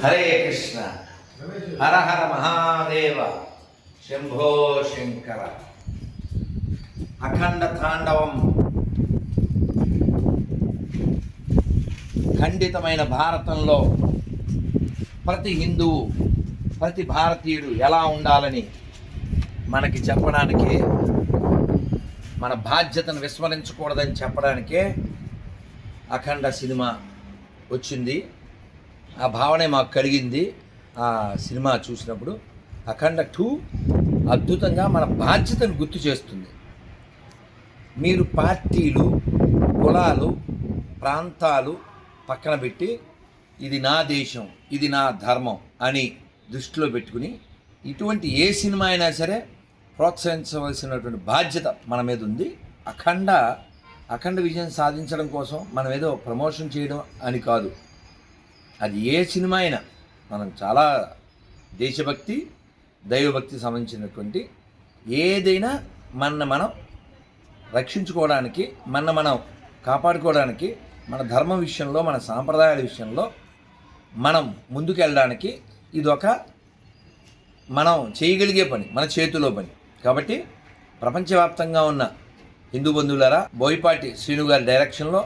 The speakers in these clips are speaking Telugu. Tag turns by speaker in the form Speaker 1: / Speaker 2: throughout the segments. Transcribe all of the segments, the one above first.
Speaker 1: హరే కృష్ణ. హర హర మహాదేవ. శంభో శంకర. అఖండ తాండవం ఖండితమైన భారతంలో ప్రతి హిందువు, ప్రతి భారతీయుడు ఎలా ఉండాలని మనకి చెప్పడానికే, మన బాధ్యతను విస్మరించకూడదని చెప్పడానికే అఖండ సినిమా వచ్చింది. ఆ భావనే మాకు కలిగింది ఆ సినిమా చూసినప్పుడు. అఖండ 2 అద్భుతంగా మన బాధ్యతను గుర్తు చేస్తుంది. మీరు పార్టీలు, కులాలు, ప్రాంతాలు పక్కన పెట్టి ఇది నా దేశం, ఇది నా ధర్మం అని దృష్టిలో పెట్టుకుని ఇటువంటి ఏ సినిమా అయినా సరే ప్రోత్సహించవలసినటువంటి బాధ్యత మన మీద ఉంది. అఖండ విజయం సాధించడం కోసం మనం ఏదో ప్రమోషన్ చేయడం అని కాదు. అది ఏ సినిమా అయినా మనం చాలా దేశభక్తి, దైవభక్తి సంబంధించినటువంటి ఏదైనా మనం రక్షించుకోవడానికి, మనం కాపాడుకోవడానికి, మన ధర్మం విషయంలో, మన సాంప్రదాయాల విషయంలో మనం ముందుకెళ్ళడానికి ఇదొక మనం చేయగలిగే పని, మన చేతిలో పని. కాబట్టి ప్రపంచవ్యాప్తంగా ఉన్న హిందూ బంధువులారా, బోయపాటి శ్రీను గారి డైరెక్షన్లో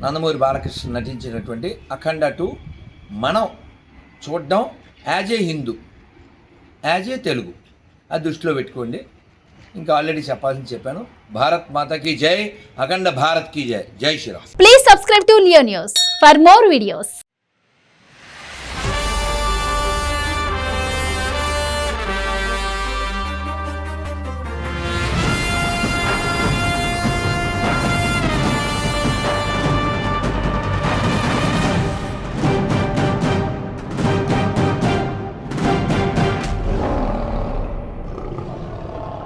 Speaker 1: నందమూరి బాలకృష్ణ నటించినటువంటి అఖండ 2 మనం చూడడం as a Hindu, as a Telugu అది దృష్టిలో పెట్టుకోండి. ఇంకా ఆల్రెడీ చెప్పాల్సింది చెప్పాను. భారత్ మాతాకి జై. అఖండ భారత్ కి జై. జై Shriram.
Speaker 2: Please subscribe to Leo News for more videos.